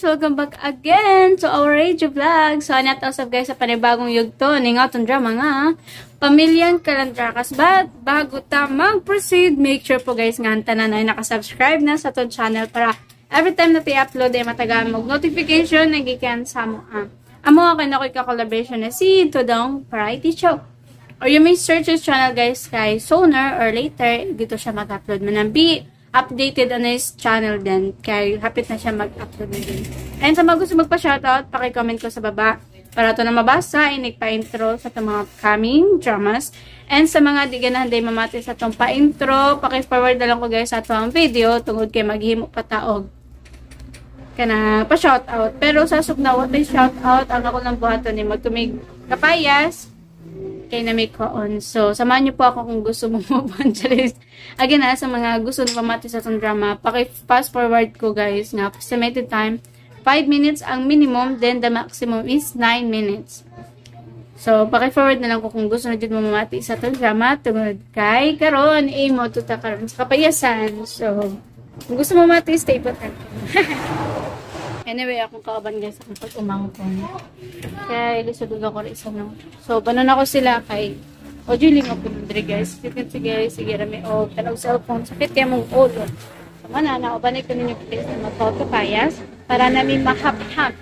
Welcome back again to our radio vlog. So, anat usap guys sa panibagong yugto. Ningatong drama nga, pamilyang kalandrakas. But, bago ta mag-proceed, make sure po guys nga tanan ay nakasubscribe na sa itong channel para every time na i-upload ay matagal mag-notification na gikan sa mo. Amo ako na ko collaboration na si Tudong Variety Show. Or you may search his channel guys kay sooner or later, dito siya mag-upload. Manambi, updated on his channel din. Kaya hapit na siya mag-upload na din. And sa mga gusto magpa-shoutout, paki-comment ko sa baba. Para ito na mabasa, inig-pa-intro sa itong mga coming dramas. And sa mga di ganahan day mamati sa itong pa-intro, paki-forward na lang ko guys sa itong video tungod kay maghimo pataog. Kana pa-shoutout. Pero sa sugnawa may shoutout, ang ako lang buhaton ni magtumig kapayas. Kay na may on. So, samahan niyo po ako kung gusto mo mag-evangelist. Again, sa mga gusto na pamati sa itong drama, paki-fast forward ko guys nga. Estimated time, 5 minutes ang minimum, then the maximum is 9 minutes. So, paki-forward na lang ko kung gusto na dyan mo mamati sa itong drama. Tungod kay karon mo tuta karon sa kapayasan. So, kung gusto mo mamati, stay put. Anyway, akong kaaban guys akong pag-umangkon. Kaya ilusudog ako rin isa no. So, banon ako sila kay Julie mo pinundri guys. Sige, rami o tanong cellphone. Sakit kaya mong ulo. So, manana, banay ko ninyo guys na magpapayas para namin mahap-hap.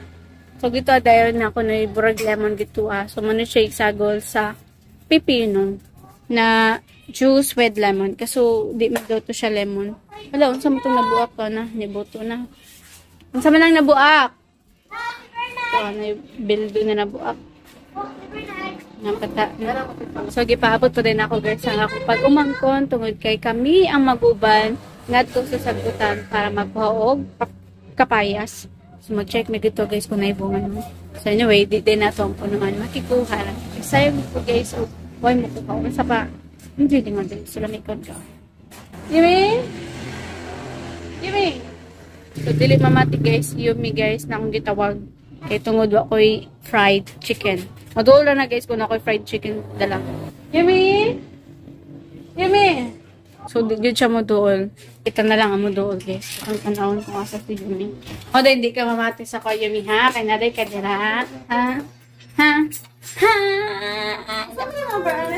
So, gito dahil na ako na burag lemon gito So, mano siya isagol sa pipino na juice with lemon. Kaso, di magdaw to siya lemon. Wala, unsa mo itong nabuak ka na. Niboto na. Unsa man lang nabuak. So, bildo na nabuak. Napata. So, gipaabot pa din ako guys ang ako pag umangkon tungod kay kami ang maguban ngadto sa sagutan para magpaog kapayas. So, mag-check me dito guys kung naibungan mo. So, anyway, di din na itong punuan makikuha. Sayang ko guys. Huwag mo kuha. Unsa pa? Hindi din nga din. Sila may ka. Yumi? So, dili mamati guys, yumi guys, na akong gitawag. Kay tungod ako'y fried chicken. Maduol na guys kung ako'y fried chicken dala. Yumi! So, yun siya maduol. Kita na lang ang maduol guys. Ang tanawon kung asa si Yumi. O, dahil hindi ka mamati sa ko, Yumi ha? Kaya na rin ka dira. Ha? Sabi mo ba?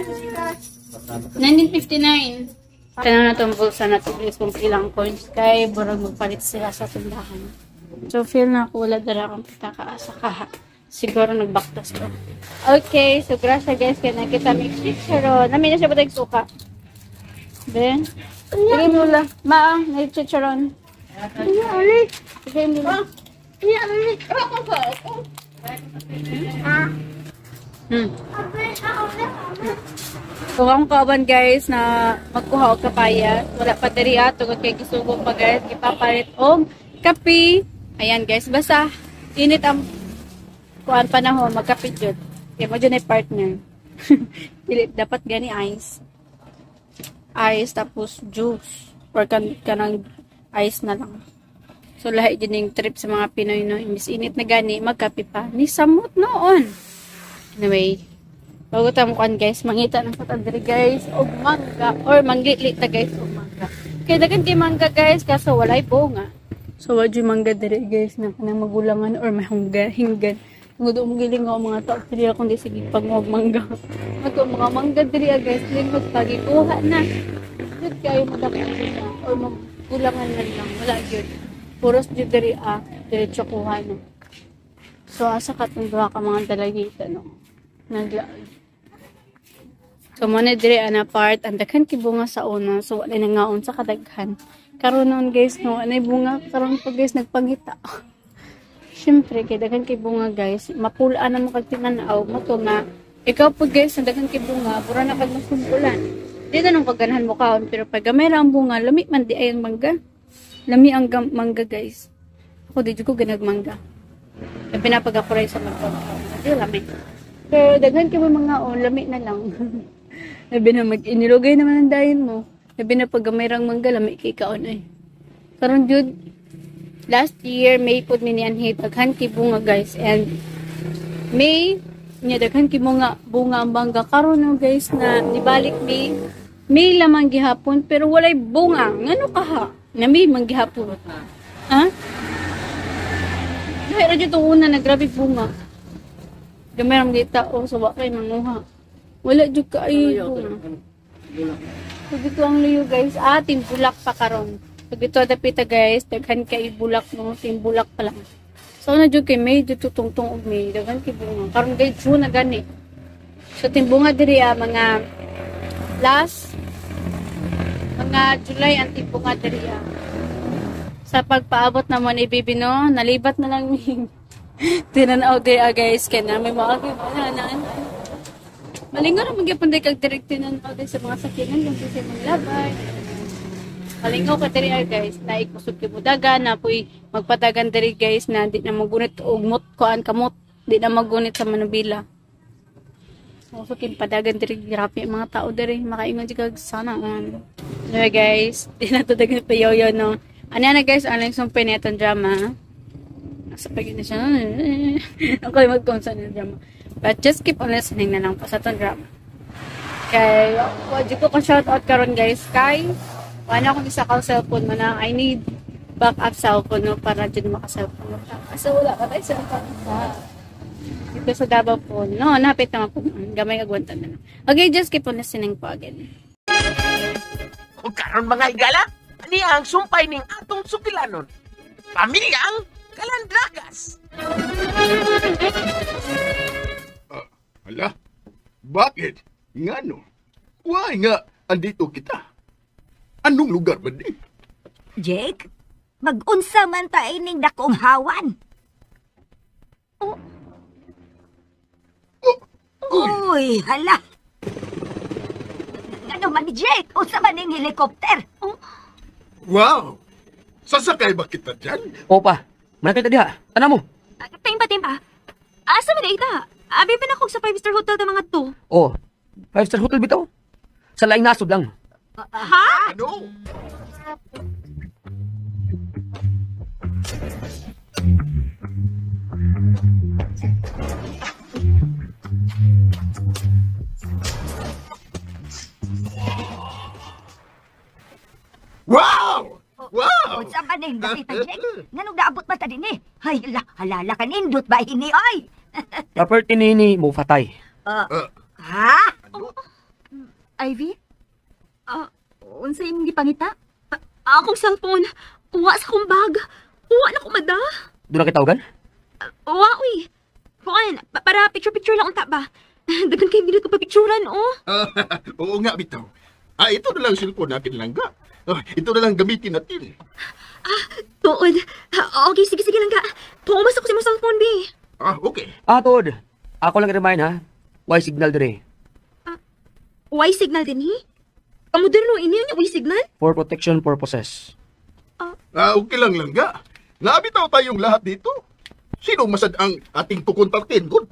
1959. Kaya na itong bulsa na ito guys kung ilang coins kay burag magpalit sila sa tindahan. So feel na ako wala dara akong pitakaasa ka. Siguro nagbaktas ko. Okay, so grasya guys kaya nakita may chicharon. Namin na siya ba tayong suka? Ben? Sige mo lang. Maang, may chicharon. Sige mo lang. So, ang kaban guys na magkuha og kapaya. Wala pa diri tungod kay gisugong pa guys. Ipapalit og kape. Ayan guys, basta init ang kuan panahon magkape jud. Kay mo jud partner. Dili dapat gani ice. Ice tapos juice or kanang ice na lang. So lahi jud ning trip sa mga Pinoy no. Imbis init na gani magkape pa. Ni samot noon. Anyway, bago tayo mukan guys, mangita ng patandri guys, o mangga, or manglitlit na guys, o mangga. Kaya dagan kay mangga guys, kaso walay bunga. So, wadyo mangga diri guys, na kanang magulangan, or may hinggan. Tungod umigiling ako mga tao, diri akong di sige pag mangga. Ito mga mangga diri guys, lingkod pagi, kuha na. Dito kayo madakot na, or magulangan na lang, wala yun. Puros diri diretso kuha na. So, asa katong duha ka mga dalagita, no? Naglaan. So, muna dire ana part, ang daghan kibunga sa una. So, wala na ngaon sa kadaghan. Karon noon guys, no, anay bunga. Karon pa guys, nagpangita. Siyempre, kay daghan kibunga guys, mapulaan na makagtinanaw mo to nga. Ikaw po guys, ang daghan kibunga, pura na kag masumpulan. Di na nung kaganahan mo kaon, pero pag gamay ra ang bunga, lami man di ay ang mangga. Lami ang mangga guys. Ako di ko ganagmangga. Kaya pinapag-akuray sa mga di lami. Pero daghan ka mga lami na lang. Sabi na mag-inilugay naman ang dahin mo. Sabi na pag gamayrang mangga, lami kay kaon ay. Karon jud last year, May po minianhi, daghan ki bunga guys. And May, daghan ki bunga ang mangga. Karon no guys na nibalik May lamang gihapon, pero walay bunga. Ngano ka ha? Na May manggihapon. Ha? Dahil radyo itong una na grabe bunga. Gamay ram dita o so wa kay manguha. Wala jud ka ay bunga. So dito ang luyo guys. Timbulak pa karon. So dito dapita guys, daghan kay bulak no, timbulak pa lang. So na jud kay may dito tungtong og may daghan kay bunga. Karon guys June na gani. So timbunga diri mga last mga July ang timbunga diri sa pagpaabot naman ni Bibi no, nalibat na lang ni tinanaw di guys kaya na may mga kibanaan. Malingaw na magyapon di kag direct tinanaw di sa mga sakinan kung sa mga labay. Malingaw ka diri guys, na ikusog kay budaga na puy magpatagan diri guys na di na magunit og mot kuan kamot, di na magunit sa Manubila. So kin padagan diri grabe mga tao diri makaingon di kag sana anyway guys, di na to dagan payoyo no. Ano na guys, ano yung sumpay na itong drama. Nasa pagin na siya. Ako yung mag-concern ng drama. But just keep on listening na lang po sa itong drama. Kay, wadi ko shoutout karon guys. Kay, wala akong isa kang cellphone mo na I need backup cellphone no, para dyan maka-cellphone mo. Kasi wala ka tayo cellphone sa dito sa Davao po. No, napit naman po. Gamay agwantan na lang. Okay, just keep on listening po again. Kung karon mga igala, ani ang sumpay ning atong sukilanon. Pamilyang Kalandragas. Hala, bakit? Ngano? Why nga andito kita? Anong lugar ba di? Jake, mag-unsa man ta ining dakong hawan. Uy, hala. Ano man ni Jake? Unsa man ning helicopter? Wow! Sasakay ba kita dyan? Opa, manakita diha. Tanan mo. Timpa. Asa man ita? Abi pa na kog sa 5-star hotel ta mga to. Oh, 5-star hotel bitaw. Sa laing nasod lang. Ha? Ano? Wow! Wow! Unsa man ning dakita Jake? Nganong daabot ba ta dinhi? Hay, halala ka nindot ba ini oy? Property ni mo fatay. Ha? Ivy? Unsa imong gipangita? Akong cellphone. Uwa sa kong bag. Uwa na ko mada. Doon na kitawgan? Uwa, uy. Kuan, para picture-picture lang unta ba? Dagan kay minute ko pa picturean, oh. Oo nga, bitaw. Ito na lang cellphone natin lang ga. Ito na lang gamitin natin. Tuod. Okay, sige lang ka. Pumasok ko sa imong cellphone, bi. Okay. Tod. Ako lang remind ha. Why signal dire? Why signal din, hi? Kamoderno ini yung why signal? For protection purposes. Okay lang ga. Nabitaw tayong lahat dito. Sino masad ang ating kukontaktin, good?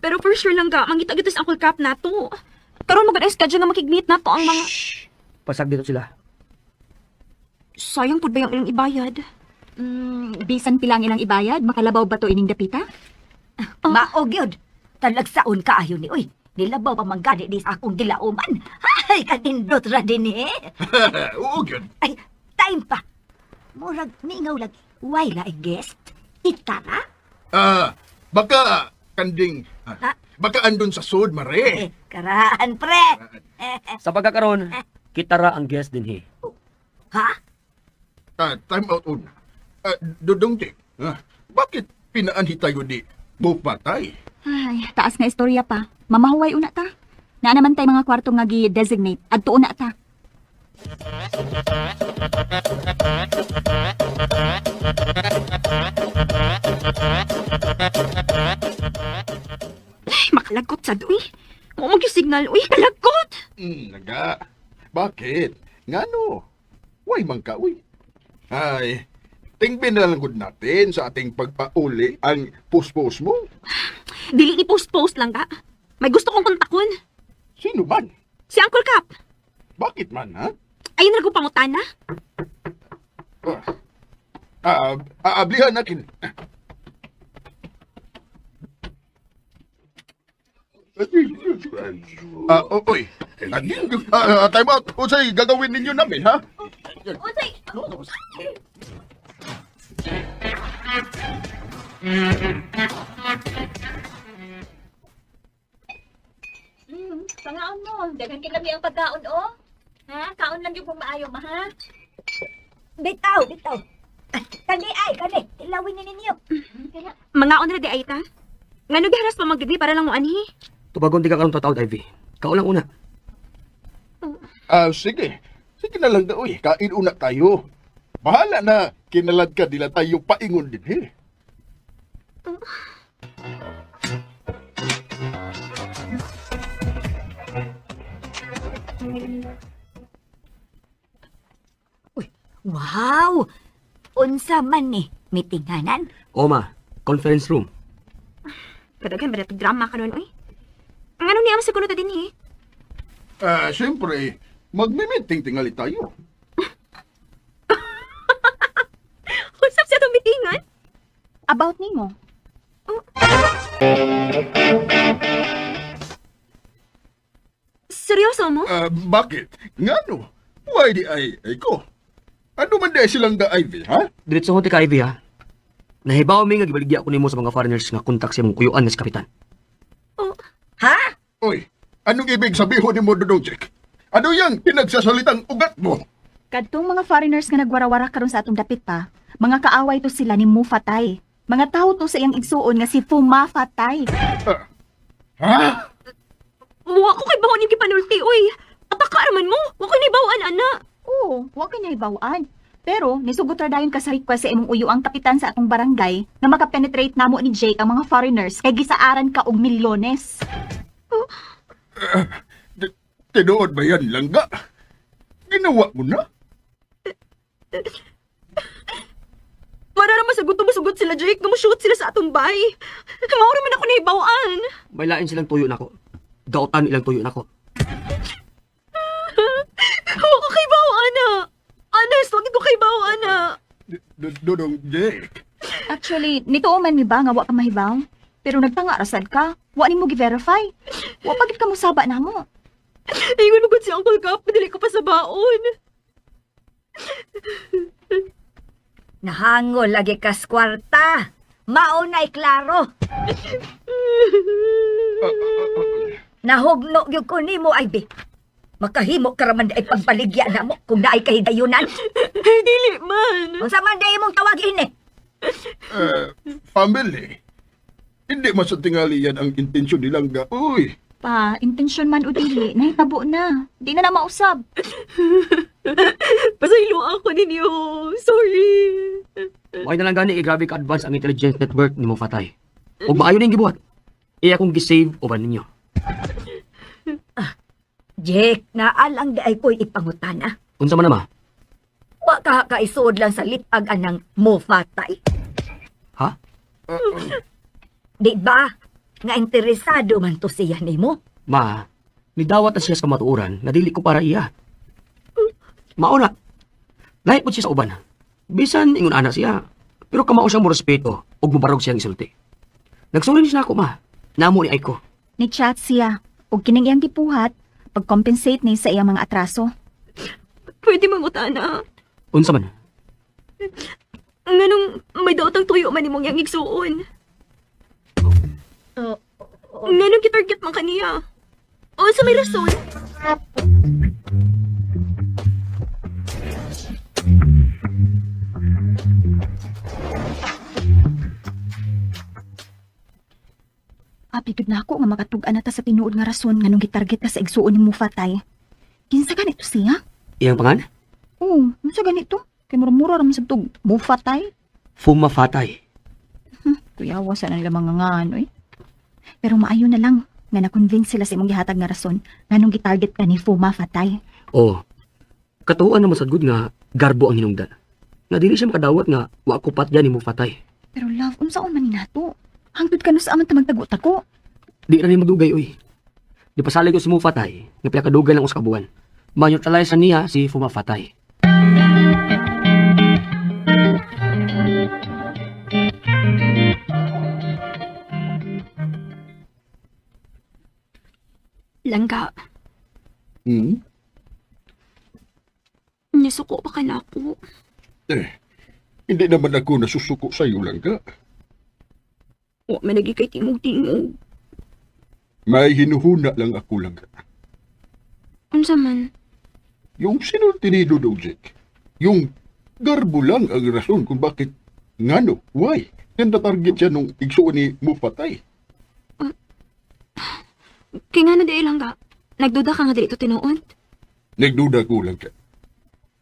Pero for sure lang ka, mangita-gita sa Uncle Cap na to. Karon magad-schedule na makigmeet na to ang mga... Pasag dito sila. Sayang po ba yung ilang ibayad? Bisan pilang ilang ibayad, makalabaw ba to ining dapita? Maog yun. Talagsaon ka ayon ni. Uy, nilabaw pa man gani di sa akong gilauman. Ay, kanindot ra din eh. Oo, yun. Ay, time pa. Murag, mingaw lagi. Why la guest? Itara? Baka kanding, baka andun sa sud, mare. Karaan, pre. Sa pagkakaroon, kita ra ang guest din he. Ha? Time out un. Dodong di, bakit pinaanhi tayo di bupatay? Ay, taas nga istorya pa. Mamahuway una ta. Na naman tay mga kwarto nga gi-designate. Adto una ta. Ay, makalagot sa uy. Kung mag-signal, uy, kalagot! Naga, bakit? Ngano? Way man ka, uy. Ay, tingbin na lang gud natin sa ating pagpauli ang post-post mo. Dili ni post-post lang ka. May gusto kong kontakon. Sino man? Si Uncle Cap. Bakit man, ha? Ayun na pangutana. Ablihan natin. Oy. Time out. Unsay gagawin ninyo namin, ha? Unsay? Pangaon mo. Daghan kinami ang pagkaon, oh. Ha? Kaon lang yung kung maayo, ma, ha? Bitaw, bitaw. Kani ay, kani. Ilawin ni ninyo. Mangaon na di ay ta. Ngano giharas pa magdi para lang mo anhi? Tubagon di ka karon tataw, Ivy. Kao lang una. Sige. Sige na lang daw eh. Kain una tayo. Bahala na. Kinalad ka dila tayo paingon din eh. Wow! Unsa man ni? Mitinganan? O ma, conference room. Kadaghan ba drama ka nun, oy? Ngano niya ang siguro ta din, eh? Siyempre, magme-meeting tingali tayo. Usap siya itong mitingan? About nimo. Seryoso mo? Bakit? Ngano? Why di ay ko? Ano man di silang da Ivy, ha? Diretso ko ti ka, Ivy, ha? Nahibaw mi nga gibaligya ko nimo sa mga foreigners nga kontak sa imong kuyuan ni kapitan. Ha? Oy, anong ibig sabihin ni mo, Dudong Jack? Ano yang pinagsasalitang ugat mo? Kadtong mga foreigners nga nagwarawara karon sa atong dapit pa, mga kaaway to sila ni Mufatay. Mga tao to sa iyang igsuon nga si Fumafatay. Ha? Wa ko kay bawon yung gipanulti, oy. Apaka naman mo? Wa ko ni bawaan, ana. Oo, wa kay nahibawaan. Pero nisugot ra dayon ka sa request sa imong uyo ang kapitan sa atong barangay nga makapenetrate namo ni Jake ang mga foreigners kay gisaaran ka og milyones. Tinuod ba yan, langga? Ginawa mo na? Para naman sagot sila, Jake, nga mo-shoot sila sa atong bay. Maura man ako na ibawaan. May lain silang tuyo nako. Gautan ilang tuyo nako. Huwag ko kay bawaan, na. Honest, huwag ko kay bawaan, na. Dudong Jack. Actually, nito man mi ba nga wa ka mahibaw? Pero nagpangarasad ka, wa nimo gi-verify. Wa pagit ka mo saba namo. Ingon mo si Uncle Cap, padili ko pa sa baon. Nahangol lagi kas kwarta. Maunay klaro. Nahugno gyud ko nimo, Ivy. Makahimo ka raman ay pagpaligya na mo kung naay kahidayunan. Dili man. Unsa man day mong tawagin eh? Family. Hindi masatingali yan ang intensyon nilang ga. Uy, Pa, intensyon man o dili, nahitabo na. Di na mausab. Pasaylo ako ninyo. Sorry. Why na lang gani grabe ka advance ang intelligence network ni mo fatay. Ug maayo ning gibuhat. Iya kong gisave uban ninyo. Jake, naalang di ay ko'y ipangutana. Unsa man na ma? Wa ka kaisuod lang sa litag anang Mufatay. Ha? Di ba? Nga interesado man to siya nimo. Ma, nidawat na siya sa matuuran na dili ko para iya. Mauna. Lahi po siya sa uban. Bisan ingon ana siya. Pero kamao siyang mo respeto ug mubarog siyang isulti. Nagsulin siya ako ma. Namo ni Aiko. Ni chat siya. O kining iyang gipuhat, pag-compensate ni sa iyang mga atraso. Pwede mangutana. Unsa man? Nganong may daotang tuyo man imong yang igsuon. Nganong gitarget man kaniya. O sa may rason. Apigod na ako nga makatug-an na ta sa tinuod nga rason nga nung gitarget ta sa igsuon ni Mufatay. Kinsa ganito siya? Iyang pangan? Oo, unsa ganito? Kay mura-mura raman sa tug Mufatay. Fumafatay. Kuyawa sa nila mga ngan, oy. Pero maayo na lang nga na-convince sila sa imong gihatag nga rason nga nung gitarget ka ni Fumafatay. Oh. Katuan na masagod nga garbo ang hinungdan. Nga dili siya makadawat nga wa ko patyan ni mo fatay. Pero love, unsaon man ni nato? Hangtod ka no sa aman ta magtagot ako. Di ra ni magdugay oy. Di pasalig ko si mo fatay nga pila kadugay lang us kabuan. Manyo talay sa niya si Fumafatay. Langga, nisuko pa ka na ako. hindi naman ako nasusuko sa iyo, langga. Wa man lagi kay tingog-tingog. May hinuhuna lang ako lang. Unsa man? Yung sinulti ni Dudong Jake, yung garbo lang ang rason kung bakit ngano, why? Yan na-target siya nung igsuon ni Mupatay. Kaya nga na di lang ka. Nagduda ka nga dito tinuod? Nagduda ko lang ka.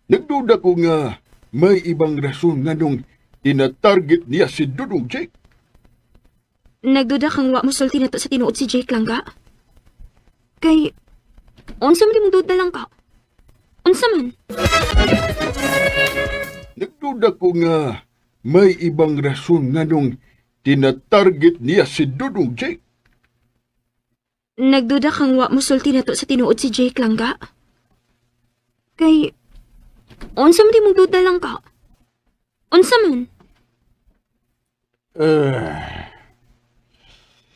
Nagduda ko nga may ibang rason nga nung ina-target niya si Dudong Jake. Nagduda kang wa mo sulti na to sa tinuod si Jake lang ka? Kay, unsa man di mong duda lang ka? Unsa man? Nagduda ko nga may ibang rason nga nung tina-target niya si Dudong Jake. Nagduda kang wa mo sulti na to sa tinuod si Jake lang ka? Kay, unsa man di mong duda lang ka? Unsa man?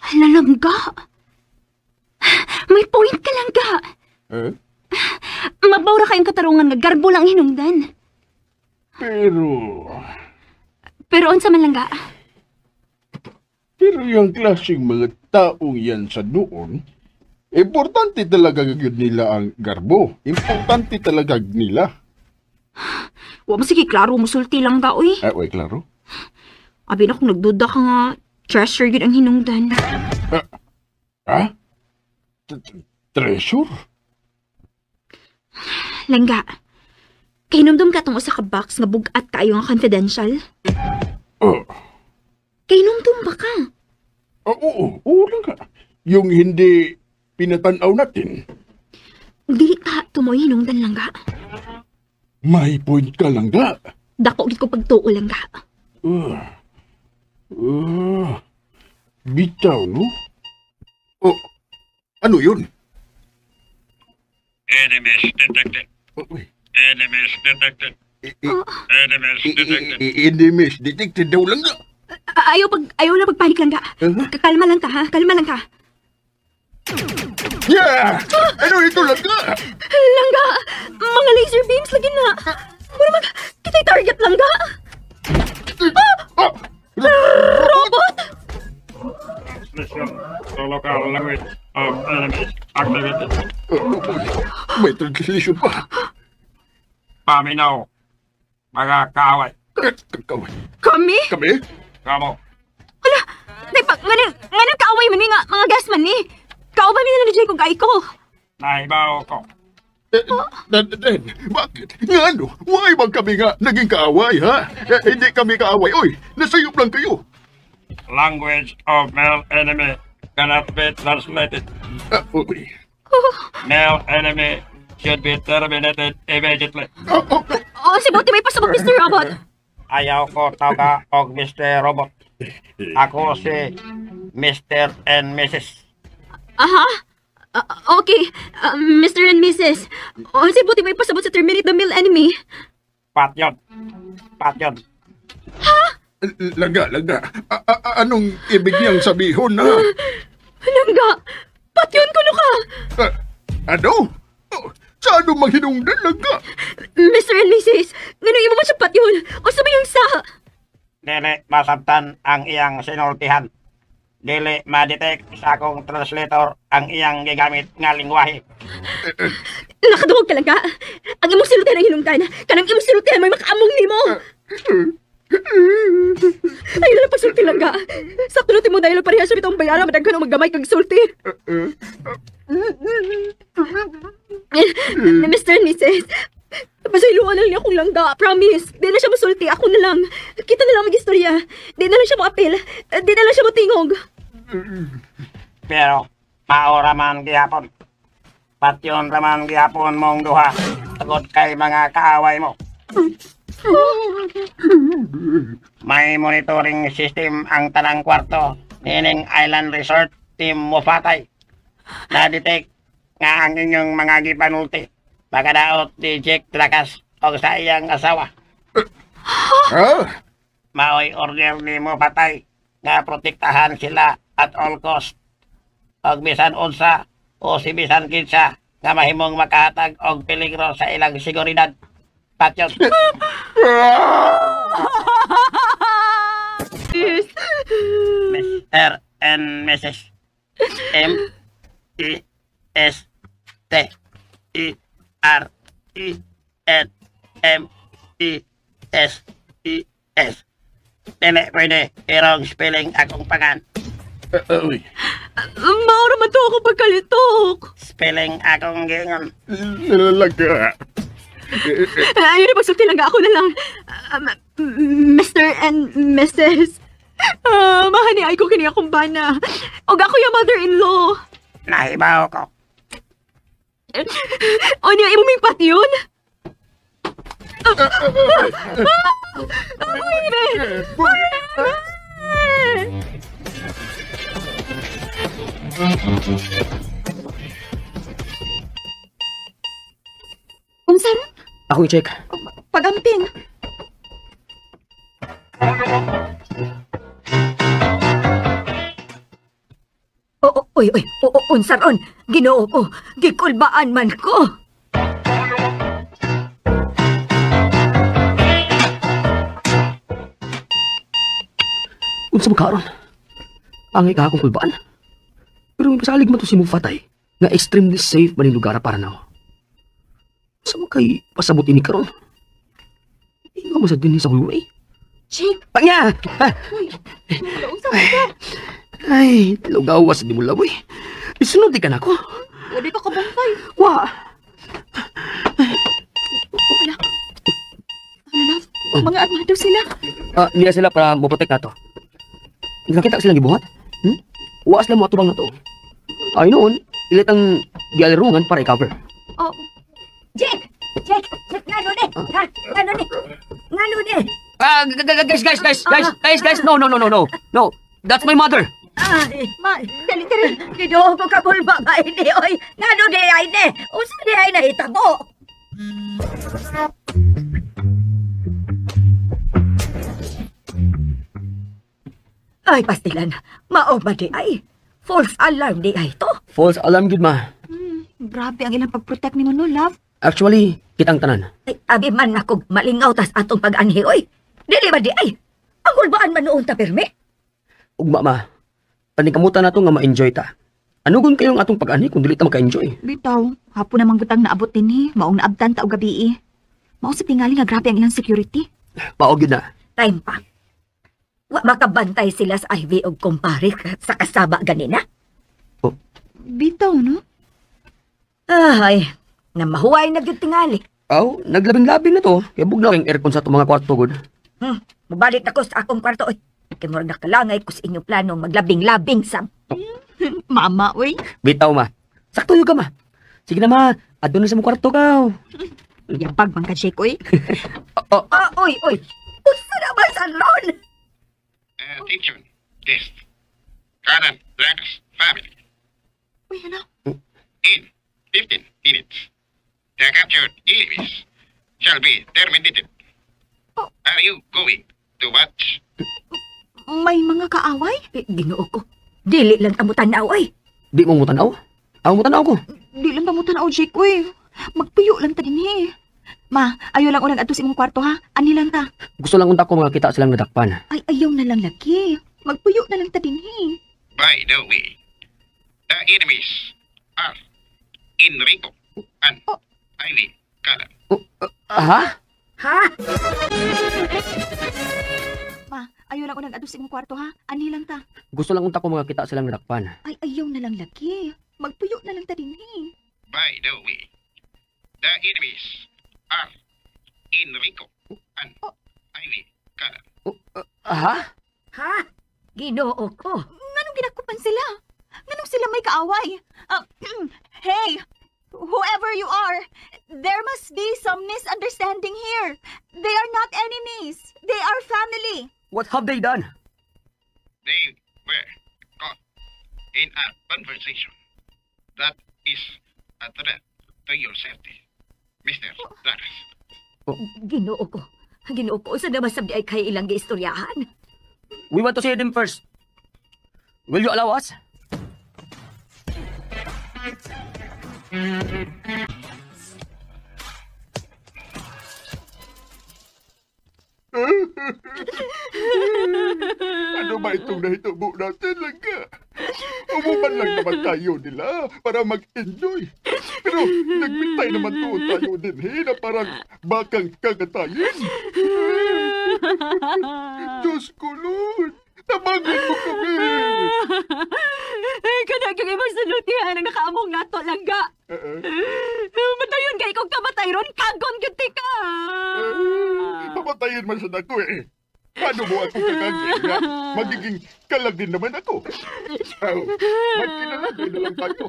Halangga. May point ka lang ka. Mabawra kayong katarungan nga garbo lang hinungdan. Pero unsa man lang ka? Pero yung klaseng mga taong yan sa noon, importante talaga yun nila ang garbo. Importante talaga nila. Wa mo sige klaro mo sulti lang ka, uy. Uy, klaro. Abi na kung nagduda ka nga, treasure yun ang hinungdan. Ha? Treasure? Langga, kahinumdum ka tong usa ka box nga bugat kaayo nga confidential? Kahinumdum ba ka? Oo lang ka. Yung hindi pinatanaw natin. Dili ka tumoy hinungdan langga. May point ka lang ga. Dako gid ko pagtuo langga. Bitaw, no? Ano yun? Enemies detected. Uy. Enemies detected. Enemies detected. Enemies detected daw lang ga. Ayaw lang pagpanik langga. Kalma lang ka ha, kalma lang ka. Yeah! Ano ito lang ga? Langga, mga laser beams lagi na. Mura mag, kita'y target langga. Robot! Transmission to local language of enemies activated. May translation pa. Paminaw. Mga kaaway. Kaway. Kami? Kami? Kamo. Hala, nga kaaway man ni nga, mga gas man ni. Kauban nila ni Jay kung kay ko. Nahibaw ko. Bakit? Nga ano? Why bang kami nga naging kaaway, ha? Hindi kami kaaway. Uy, nasayop lang kayo. Language of male enemy cannot be translated. Uy. Male enemy should be terminated immediately. Si Buti may pasabog, Mr. Robot. Ayaw ko tawag og Mr. Robot. Ako si Mr. and Mrs. Aha. Okay, Mr. and Mrs. Si Buti may pasabog sa terminate the male enemy. Patyon. Patyon. Laga. Anong ibig niyang sabihon, ha? Langga, patyon ko na ka. Ano? Saan ang maghinungdan, Laga? Mr. and Mrs. Ngano mo siya patyon? O sabi yung sa... Dili masabtan ang iyang sinultihan. Dili ma-detect sa akong translator ang iyang gigamit nga lingwahe. Nakadungog ka lang ka. Ang imong silutihan ang hinungdan. Kanang imong silutihan may makaamong nimo. Ay, lang pagsulti lang ka. Sakto natin mo dahil parehas sa bitong bayaran madaghan ang maggamay kag sulti. Mr. and Mrs. Pasayluan na lang akong langga. Promise. Di na siya masulti. Ako na lang. Kita na lang mag-istorya. Di na lang siya mo-apil. Di na lang siya matingog. Pero, maora man gihapon. Patyon raman gihapon mong duha. Tagod kay mga kaaway mo. May monitoring system ang tanang kwarto. Nining Island Resort Team Mufatay. Na-detect nga ang inyong mga gipanulti. Pagkadaot ni Jake Trakas o sa iyang asawa. Maoy order ni Mufatay nga protektahan sila at all cost. Og bisan unsa o si bisan kinsa nga mahimong makahatag og peligro sa ilang seguridad. Patyon. Miss. Mr. and Mrs. M-E-S-T-E-R-E-N-M-E-S-E-S. Dili pwede irong spelling akong pangan. Uy, Maura man to ako pagkalitok. Spelling akong gingon. nalalaga. Ayun na, pagsulti lang ako na lang. Mr. and Mrs. Mahani ay ko kini akong bana. Og ako yung mother-in-law. Nahibaw ko. O niya, imuming pat yun? Unsa ron? Ako i-check. Pagamping. Unsa ron? Ginoo ko, gikulbaan man ko. Unsa makaron? Angay ka akong kulbaan. Pero masalig man to si Mufatay nga extremely safe man yung lugar para na. Sa mo kay pasabot ini karon? Hindi mo sa din sa highway. Jake, Pangya! unsa mo ka? Ay, lugawas di mo laboy. Isunod di ka na ko. Wadi ka kabantay. Wa! Mga armado sila. Niya sila para mo-protect na to. Nakita silang gibuhat? Wa sila mo atubang na to. Ay noon, ilit ang gialirungan para i-cover. Oh, Jake, ngano ni? Ha? Ngano ni? Guys, no. No, that's my mother. Ay, dali. Ginoo ko kabulba ka ini, oy. Ngano di ay ni? Usa di ay nahitabo. Ay, pastilan. Mao ba di ay? False alarm di ay to. False alarm gid ma. Grabe ang ilang pag-protect ni mo, no, love. Actually, kitang tanan. Ay, abi man ako malingaw tas atong pag-anhi, oy. Dili ba di ay? Ang kulbaan man noon ta permi. Ugma ma. Panikamutan na to nga ma-enjoy ta. Anugon kayong atong pag-ani kung dili ta maka-enjoy? Bitaw, hapon namang butang naabot din eh. Maong naabdan ta og gabi eh. Mao sa tingali nga grabe ang ilang security. Paog yun na. Time pa. Wa makabantay sila sa Ivy og kumpare sa kasaba ganina. Bitaw, no? Ay, namahuway na gyud tingali. Aw, naglabing-labing na to. Kaya bugnaw yung aircon sa itong mga kwarto gud. Mabalik na ko sa akong kwarto, oy. Kay murag nakalangay ko sa inyong plano maglabing-labing sam. Mama, uy. Bitaw ma. Sakto yung ka ma. Sige na ma, adto na sa mga kwarto ka. Yapag bang ka, Jake, uy. Oy. Usa na ba sa ron? Attention, guest. Kanan, Dracus, family. Uy, ano? In 15 minutes, the captured enemies shall be terminated. Are you going to watch? May mga kaaway? Ginoo ko. Dili lang ta mo tanaw, oy. Di mo mutanaw? Ako mutanaw ko. Di lang pamutan ako, Jake, uy. Magpuyo lang ta din eh. Ma, ayaw lang unang adto sa imong kwarto, ha? Ani lang ta. Gusto lang unta ko mga kita silang nadakpan. Ay, ayaw na lang laki. Magpuyo na lang ta din eh. By the way, the enemies are Enrico and Ivy Kalan. Ha? Ha? Ma, ayaw lang unang adto sa imong kwarto, ha? Ani lang ta. Gusto lang unta ko mga kita silang nadakpan. Ay, ayaw na lang laki. Magpuyo na lang ta din eh. By the way, the enemies are Enrico and Ivy Kalan. Ha? Ha? Ginoo ko. Nganong ginakupan sila? Nganong sila may kaaway? Hey! Whoever you are, there must be some misunderstanding here. They are not enemies. They are family. What have they done? They were caught in a conversation that is a threat to your safety, Mr. Dracus. Ginoo ko. Sa naman sabdi ay kay ilang giistoryahan. We want to see them first. Will you allow us? Ano ba Tama itong nahitubo natin lang ka. Umuman lang naman tayo nila para mag-enjoy. Pero nagpintay naman tuon tayo din na parang bakang kagatayin. Diyos ko, Lord. Tabangan mo kami. Ay, kanaging imong sulutihan ang nakaamong nato langga. Matayon kay kong kamatay ron, kagon gyud ka. Papatayin man sa dako eh. Paano mo ako kakagin na magiging kalag din naman ako? Magkinalagay na lang tayo.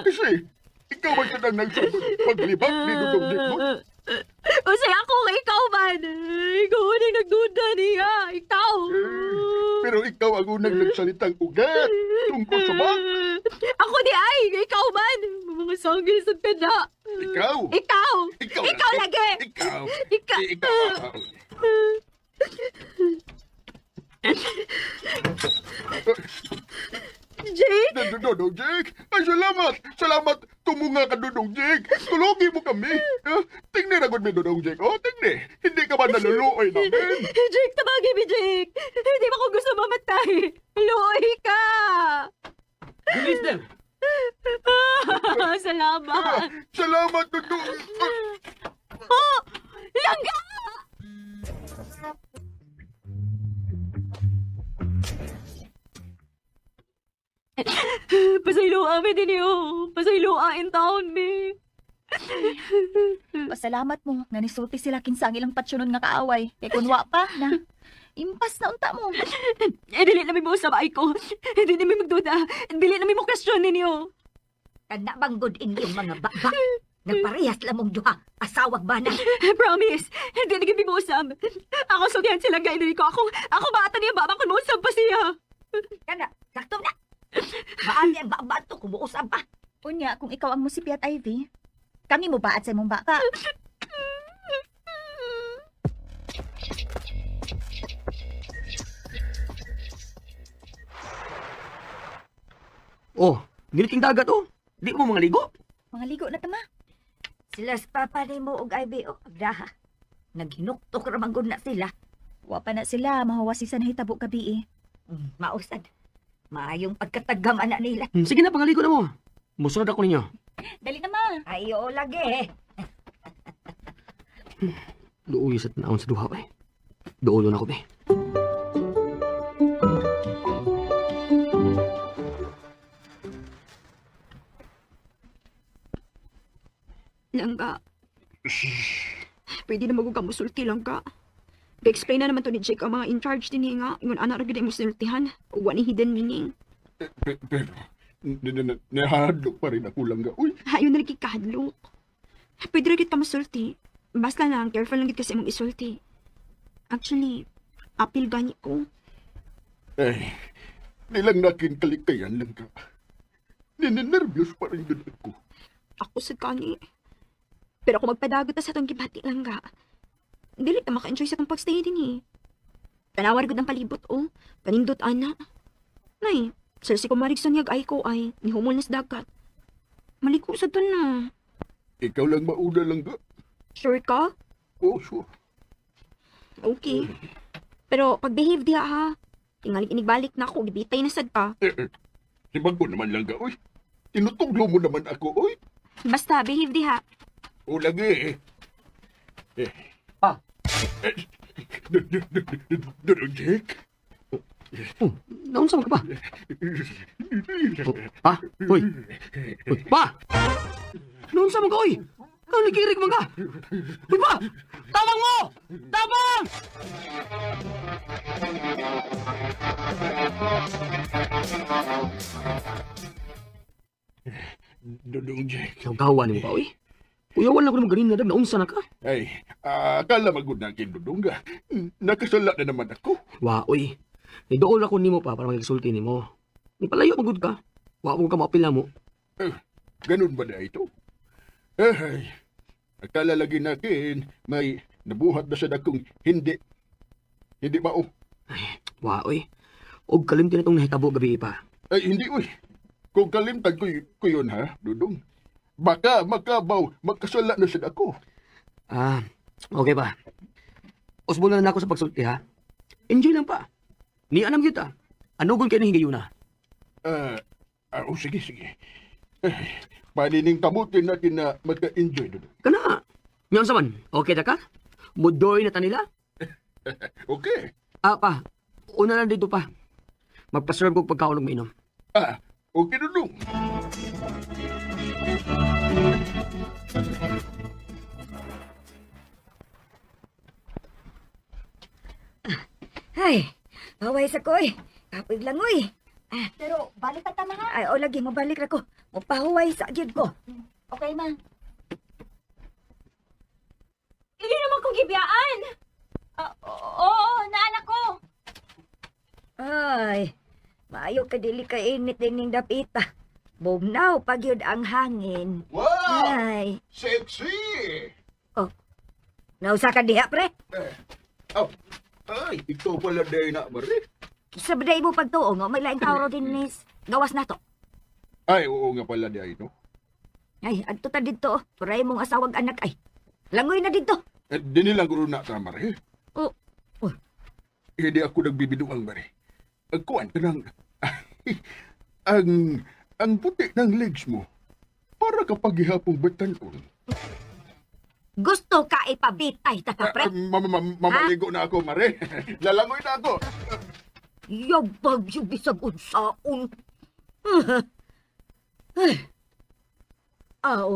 Kasi ikaw ang sanang nagsabot paglibak ni Dudong Jekbot. Usay ako kay ikaw man. Ikaw ang nagduda niya. Ikaw. Pero ikaw ang unang nagsalitang ugat tungkol sa bak. Ako di ay. Ikaw man. Mga sanggil sa peda. Ikaw. Ikaw. Ikaw Ikaw lagi. Ikaw. Ikaw. Ikaw. Jake? Dudong Jake! Ay, salamat! Salamat! Tumunga ka, Dudong Jake! Tulungi mo kami! Tingni na gud mi, Dudong Jake! Oh, tingni! Hindi ka ba naluluoy namin? Jake, tabagi mi, Jake! Hindi ba ko gusto mamatay? Luoy ka! Bilis din! Salamat! Salamat, Dudong! Oh! Langga! Pasayloa mi din yun. Pasayloa in town mi. Pasalamat mo nga nisulti sila kinsa ang ilang patsyonon nga kaaway. Kay kunwa pa na impas na unta mo. Dili na mi mo sa bahay ko. Dili na mi magduda. Dili na mi mo question ninyo. Kana bang good inyong mga baba? Nagparehas lamong duha. Asawag bana. Promise. Hindi na mi mo usab. Ako sultihan sila gay ko. Ako bata niya baba kun mo usab pa siya. Kana, sakto na. Maami ang baba to kumuusap pa. Unya, kung ikaw ang musipi at Ivy, kami mo ba at sa imong baka? Oh, giliting dagat oh. Di mo mga ligo. Mga ligo na tama. Sila sa papa ni mo og IBO. Agdaha. Naghinuktok ramang gud na sila. Wa pa na sila, mahawasi sa nahitabo gabi eh. Mausad. Maayong pagkatagam anak nila. Sige na, pangaligo na mo. Musunod ako ninyo. Dali na ma. Ayo lagi. Duuyo sa tanaon sa duha pa eh. Duulo na ako eh. Langga. Pwede na magugkamusulti lang ka. Ga-explain na naman to ni Jake ang mga in-charge din nga. Ingon anak rin mo sinultihan. O wani hidden meaning. Pero, nahadlok pa rin ako lang ga. Uy, Hayo na rin kahadlok. Pwede rin kita masulti. Basta lang, careful lang gid kasi mong isulti. Actually, apil gani ko. ay, nilang nakin kalikayan lang ka. Ninenervyos pa rin dun ako. Ako sa kani. Pero kung magpadagot na sa itong gibati lang ga, dili na maka-enjoy sa itong pagstay din eh. Tanawar gud ang palibot oh. Panindot ana. Nay, sir si kumarigson yag ay ko ay nihumol na sa dagat. Maliko sa to na. Ikaw lang mauna lang ga. Sure ka? Oh, sure. Okay. Pero pag-behave diha ha. Tingali inigbalik na ako, gibitay na sad ka. Si Bago naman lang ga, uy. Tinutuglo mo naman ako, uy. Basta, behave diha. O lagi eh. Pa. Dudong Jake? Oh, naunsa man ka pa? Oh, pa? Hoy. Hoy, pa! Naunsa man ka, oy? Kau nagirig man ka? Hoy, pa! Tabang mo! Tabang! Dudong Jake. Gawa ni mo pa, oy. Kuyawan lang ko naman ganina, naunsa na ka? Ay, akala magod na akin, Dudong ga. Nakasala na naman ako. Wa, oy. Nidool ako nimo pa para magsulti nimo. Ni palayo magud ka. Wa mo ka maapila mo. Ganun ba na ito? Ay, akala lagi natin may nabuhat na sa dakong hindi mao. Ay, wa, oy. Og kalimti na itong nahitabo gabi pa. Ay, hindi, uy. Kung kalimtad ko yun, ha, Dudong. Baka makabaw, magkasala na siya ako. Ah, okay pa. Usbo na lang ako sa pagsulti, ha? Enjoy lang pa. Ni anam kita. Anugon kayo ng higayuna? Sige, sige. Panining kamutin natin na magka-enjoy doon. Kana, ngayon sa man, okay na ka? Mudoy na ta nila? Okay. Pa, una lang dito pa. Magpaserve ko pagkaon ng mainom. Okay doon. Ay, baway sa ko eh. Kapig lang uy. Pero balik ka tama ha. Ay, o lagi, mabalik ra ko. Mapahuway sa agad ko. Okay, ma. Hindi naman kong gibiyaan. Oo, naanak ko. Ay, maayo ka dili ka init din ning dapita. Bugnaw pag yun ang hangin. Wow! Ay, Sexy! nausa ka diha, pre. Ay, ikaw pala day na, Mari. Sa baday mo pagtuo, nga may laing kauro din nis. Gawas na to. Ay, oo nga pala day, no? Ay, adto ta dito. Puray mong asawag anak ay. Langoy na dito. Dinilang guro na ka, Mari. Oh. Hindi ako nagbibiduang, Mari. Kuwan ka lang. ang puti ng legs mo, para kapag ihapong batanon. Gusto ka ipabitay, ta pre? Mamaligo na ako, Mari. Lalangoy na ako. Yabag yung bisag unsaon. Aw,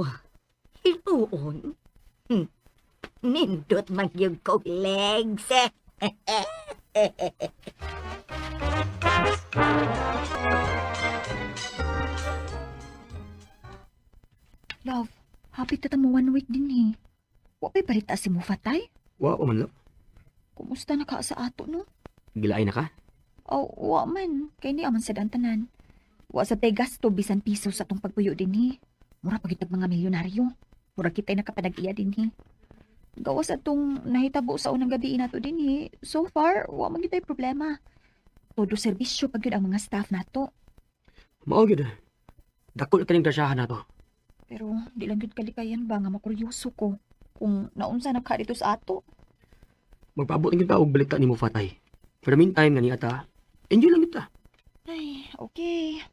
hituon. Nindot man yung kong legs. Love, happy tata mo 1 week din eh. Wapay balita si Mufatay? Wa ko man, love. Kumusta na ka sa ato, no? Gilain na ka? Wa man. Kaya ni aman sa dantanan. Wa sa tay gasto bisan piso sa tong pagpuyo din eh. Mura pagitag mga milyonaryo. Mura kita'y nakapanag-iya din eh. Gawas atong nahitabo sa unang gabi nato din eh. So far, wa man gita'y problema. Todo serbisyo pag yun ang mga staff nato. Mao gyud. Dako kaning grasyahan nato. Pero di lang gud kalikayan ba nga makuryoso ko kung naunsa na ka dito sa ato. Magpaabot ng kita og balita ni mo Fatay. For the meantime, nga ni ata, enjoy lang kita. Ay, okay.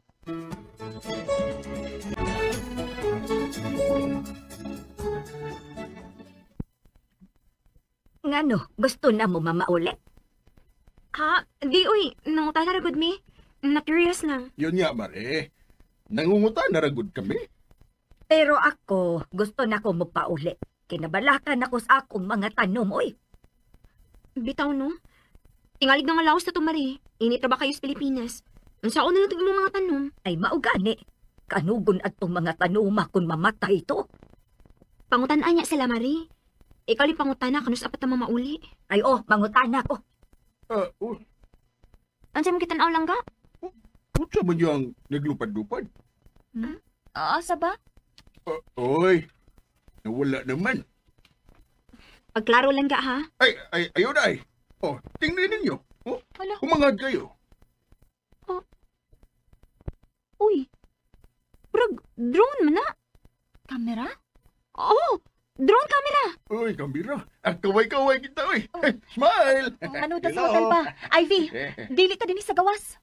Ngano, gusto na mo mamauli? Ha? Di, uy. Nangutan na ragod mi. Na-curious lang. Yun nga, Mari. Nangungutan na ragod kami. Pero ako, gusto na ko magpauli. Kinabalakan ako sa akong mga tanom, oy. Bitaw, no? Tingalig nga laos na to, Marie. Init na ba kayo sa Pilipinas? Ang saan na natin mga tanong? Ay maugani. Kanugon at tong mga tanuma kung mamatay to. Pangutan-an niya sila, Marie. Ikaw li pangutana kanus apat na mamauli. Ay mangutana ko. Ang sa'yo mo kitanaw lang ka? Kutsa man yung naglupad-lupad? Asa ba? Oy, nawala naman. Pagklaro lang ka, ha? Ayun ay. Tingnan ninyo. Hala. Humangad kayo. Uy. Brag, drone man na. Kamera? Oo, drone camera. Uy, kamera. Ang kaway-kaway kita, uy. Smile! Ano daw sa hotel ba? Ivy, dili ta din sa gawas.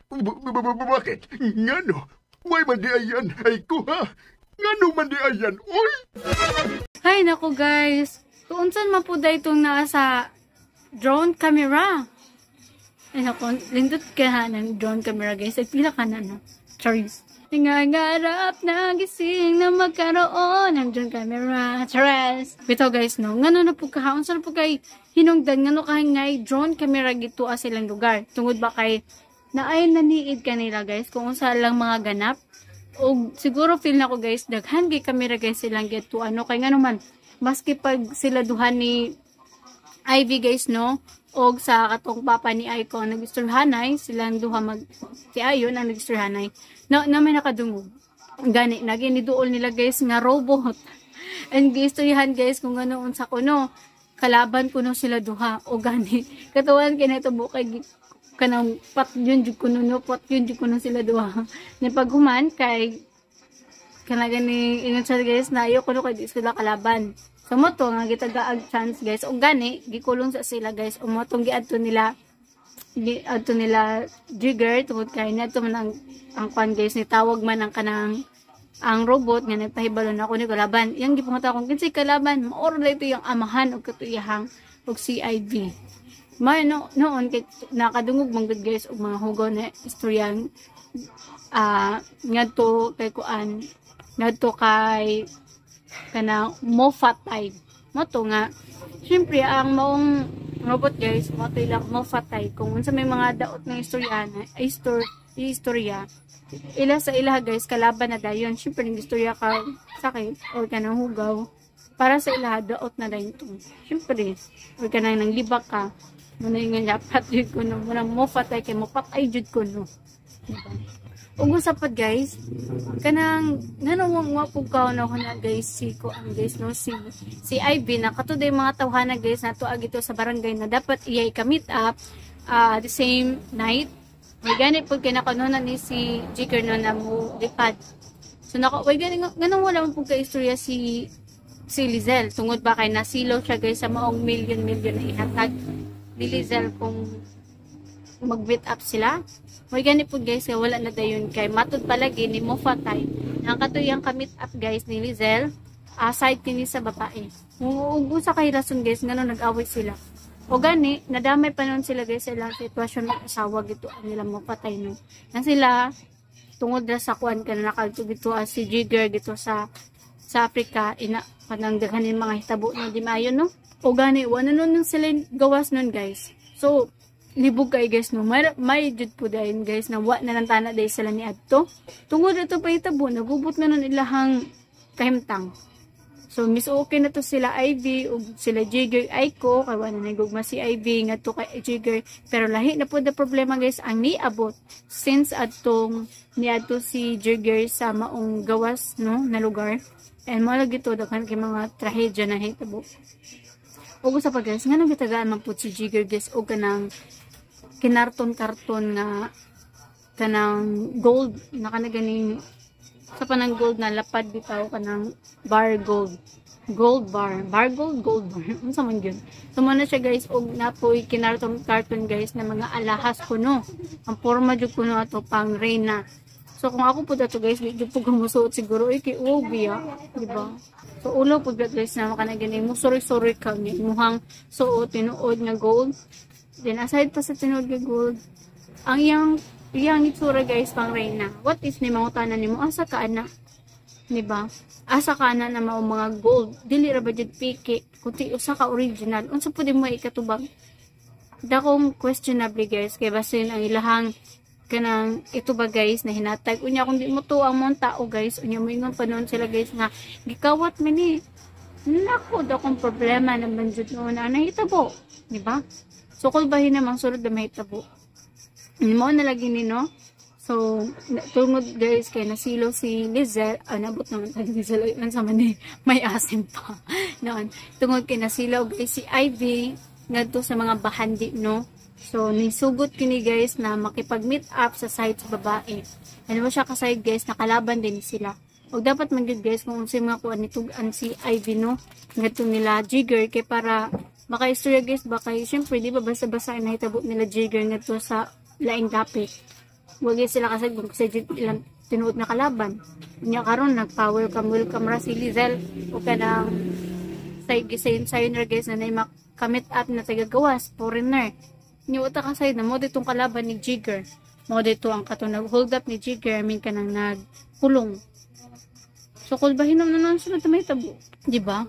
Bakit? Ngano? May mandiayan ay kuha. Ngano mandiayan, uy? Hay nako guys. Tuunsan man po dahil itong nasa drone camera. Ay nako, lindot ka ha ng drone camera guys. Pila ka na no? Charis. Nangangarap na gising na magkaroon ng drone camera. Charis. Bito guys no. Ngano na po kahaon sa po kay hinungdan. Ngano kay ngay drone camera gitu silang lugar. Tungod ba kay na ay naniid kanila guys kung sa lang mga ganap. O siguro feel na ko guys daghan kay camera guys silang get to ano kay ngano man maski pag sila duhan ni Ivy guys no og sa katong papa ni Icon nagisturhanay silang duha mag si Ayon ang nagisturhanay na may nakadungog gani naginiduol nila guys nga robot and gisturhan guys kung ano unsa kuno kalaban kuno sila duha o gani katawan kinito bukay kanang pat yun jud kuno no pat yun jud kuno sila duha ni paghuman kay kana gani ingon sa guys na ayo kuno kay di sila kalaban sa moto nga gitagaag chance guys ug gani gikulong sa sila guys umotong giadto nila ato nila Jigger tungod kay nato man ang kwan guys ni tawag man ang kanang ang robot nga nagpahibalo na ako ni kalaban. Yang gipangita kong kinsay kalaban, maoro na ito yung amahan og katuyahang og CIV. May noon kay nakadungog man gud guys og mga hugaw na istoryang ngadto kay kuan ngadto kay kanang Mofatay. Mo to nga syempre ang maong robot guys mo to ilang Mofatay kung unsa may mga daot ng istorya ila sa ila guys kalaban na dayon syempre ng istorya ka sakit o kanang hugaw para sa ila daot na dayon to syempre o kanang nang libak ka muna yung dapat jud ko no murang Mofatay kay mopatay jud ko no diba? Ug usapat guys kanang ngano mo pugkaw na na guys si ko ang guys no si Ivy na katuday mga tawhana guys nato agito sa barangay na dapat iyay ka meet up the same night. May ganit po kinakanunan ni si Jigger no na mo lipad. So way ganit ganun wala mo po ka-istorya si Lizelle. Tungod ba kay nasilo siya guys sa maong million na ihatag ni Lizelle kung mag-meet up sila. May ganit po guys kaya wala na dayon kay matud palagi ni Mofatay. Ang katuyang ka-meet up guys ni Lizelle aside kini sa babae. Ug sa kay rason guys ngano nag-away sila. O gani, nadamay pa nun sila guys sa ilang sitwasyon ng asawa gito ang nila mapatay no. Nang sila tungod na sa kuan ka na nakalto gito si Jigger gito sa Africa ina panang daghanin mga hitabo na di maayo no. O gani, wala nun sila gawas nun guys. So, libog kay guys no. May jud po dayon guys na wa na lang tana day sila ni adto. Tungod ito pa hitabo, nagubot na nun ilahang kahimtang. So, miss okay na to sila Ivy ug sila Jigger Aiko kay wala na gugma si Ivy nga to kay Jigger pero lahi na po the problema guys ang niabot since atong niadto si Jigger sa maong gawas no na lugar and mo lagi to daghan kay mga trahedya na hitabo. Ug sa pa guys nganong gitagaan man pud si Jigger guys og kanang kinarton-karton nga kanang gold na kanang sa panang gold na lapad bitaw kanang bar gold bar unsa man gyud so mo na siya guys og napoy kinarton guys na mga alahas kuno ang forma jud kuno ato pang reyna so kung ako pud ato guys di jud pud gumusuot siguro kay ubiya di ba so ulo pud guys na kana gani mo sorry ka ni muhang suot tinuod nga gold then aside pa sa tinuod nga gold ang iyang itsura guys pang reyna. What if ni mangutanan nimo asa ka ana? Di ba? Asa ka ana na mao mga gold. Dili ra ba jud piki kundi usa ka original. Unsa pud mo ikatubag? Dakong questionable guys kay basin ang ilahang kanang ito ba guys na hinatag unya kung di mo to ang mga tao guys unya mo ingon panon sila guys nga gikawat man ni. Nako dakong problema naman jud no na nahitabo, di ba? So kung bahin namang sulod na mahitabo. Mo na lagi ni no. So tungod guys kay nasilo si Lizelle, nabot naman tayo Lizelle man sa man may asim pa. Noon, tungod kay nasilo guys si Ivy ngadto sa mga bahandi no. So nisugot kini guys na makipag-meet up sa site sa babae. Ano ba siya ka side guys nakalaban din sila. Og dapat man gud guys kung unsay mga kuan nitugan si Ivy no. Ngadto nila Jigger kay para makaistorya guys ba kay syempre di ba basta-basta nahitabo nila Jigger ngadto sa laing dapit. Wagi sila kasi kung sa ilang tinuod na kalaban. Nya karon welcome ra si Lizelle o kanang sayon guys na nay makamit up na tagagawas foreigner. Nya uta ka side na mo ditong kalaban ni Jigger. Mo dito ang katong nag-hold up ni Jigger kanang nagkulong. So kung bahinom na nun sila may tabo, di ba?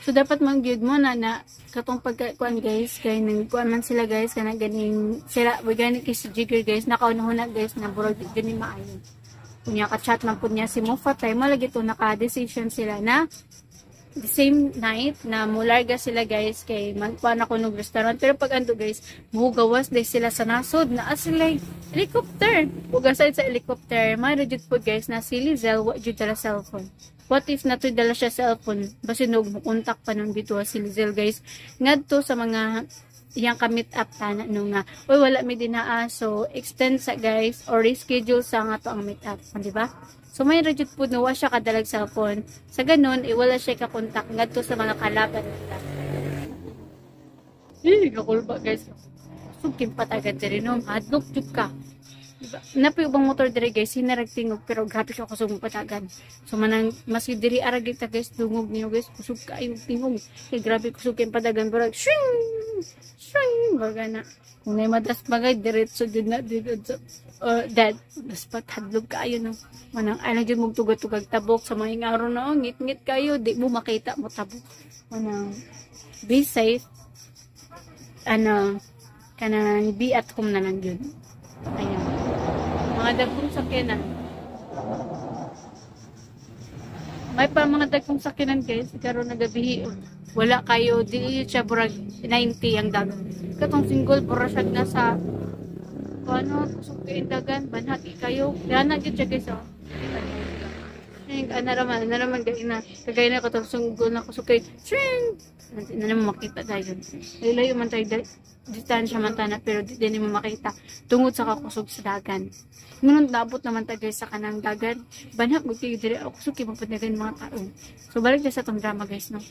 So dapat mangyud mo na katong pagkuan guys kay nang kuan man sila guys kana ganing sila gani kay si Jigger guys nakaunahon na guys na burog gani maayo. Kunya ka chat man pud niya si Mofatay malagi to naka-decision sila na the same night na mularga sila guys kay magkuan ako ng restaurant pero pag ando guys mugawas day sila sa nasod na sila helicopter. Ugasay sa helicopter may jud po guys na si Lizelle wa jud dala cellphone. What if nato dala siya cellphone? Basi no mo-contact pa nung dito si Lizelle guys. Ngadto sa mga iyang ka-meet up tana no nga. Oy wala mi dinaa so extend sa guys or reschedule sa nga to ang meet up, di ba? So may rajud pud no wa siya kadalag cellphone. Sa ganun wala siya ka-contact ngadto sa mga kalaban nila. Kakulba guys. Sugkin patagan diri no, hadlok jud ka. Diba? Napi ubang motor diri guys, hinaragtingog pero grabe ka kusog patagan. So manang maski diri arag ta guys dungog niyo guys, kusog kayo tingog. Kay grabe kusog kay patagan pero shing shing bagana. Kung may madas bagay diretso jud na dito dad daspat hadlok kayo no. Manang ay jud mong tugat-tugag tabok sa mga araw na ngit-ngit kayo, di mo makita mo tabok. Manang be safe. Kanang be at home na lang yun. Ayan. Mga dagkong sakyanan. May pa mga dagkong sakyanan guys, karon na gabi wala kayo, di siya burag 90 ang dagan. Katong single, pura siya na sa sukain dagan, banhati kayo. Gana dyan siya guys, Anaraman gaya na. Kagaya na katong single na kusukay. Shing! Hindi na naman makita tayo. Layo man tayo, distansya man tayo pero di mo makita. Tungod sa kakusog sa dagan. Ngunit nabot naman tayo sa kanang dagan. Banhag mo kayo diri ako kusog kaya mapadagan mga tao. So balik na sa itong drama guys, no?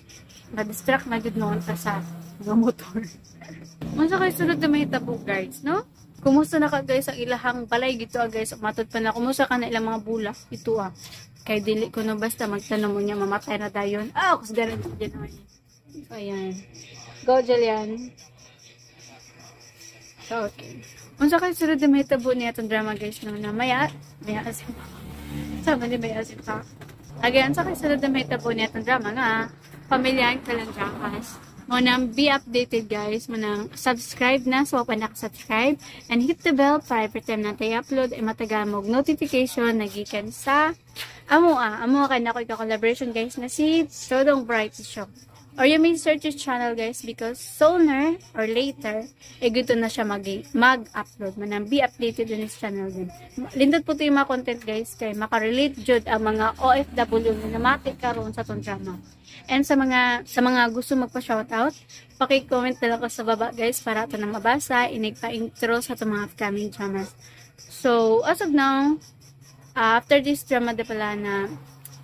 Na-distract na yun noon ta sa mga motor. Masa kayo sunod na may tabo guys, no? Kumusta na ka guys ang ilahang balay gito guys. Matod pa na. Kumusta ka na ilang mga bulak? Ito Kay dili ko na basta magtanong mo niya mamatay na dayon. Kusgaran dyan naman. So, ayan. Go, Julian. So, okay. Unsa kayo sunod na may tabo niya itong drama guys, no? Na maya asin pa. Sama ni maya asin pa. Again, unsa kayo sunod na may tabo niya itong drama nga, pamilyahan ka lang dramas. Munang be updated guys, munang subscribe na so pa subscribe and hit the bell para every time na tayo upload ay matagamog notification nagikan sa amo ka na ko collaboration guys na si Todong Bright Show. Or you may search his channel guys because sooner or later gusto na siya mag-upload. Manang be updated on his channel din. Lindot po ito yung mga content guys kay makarelate jud ang mga OFW na namati karon sa tong drama. And sa mga gusto magpa-shoutout, paki-comment na lang ko sa baba guys para ito na mabasa, inigpa-intro sa itong mga upcoming dramas. So, as of now, after this drama de pala na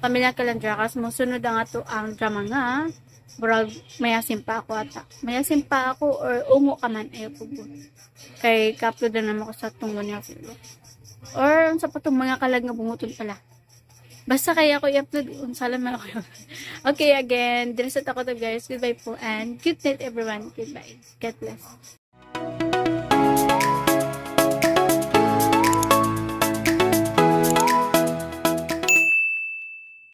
Pamilya Kalandrakas, musunod ang ato ang drama nga, burag mayasin pa ako ata. Mayasin pa ako or ungo ka man, ayaw po po. Kay ka-upload na naman ko sa tunggo niya. Or sa patong mga kalag nga bungutol pala. Basta kaya ako i-upload, unsalan man ako. Okay, again, diresot ako to guys. Goodbye po and good night everyone. Goodbye. God bless.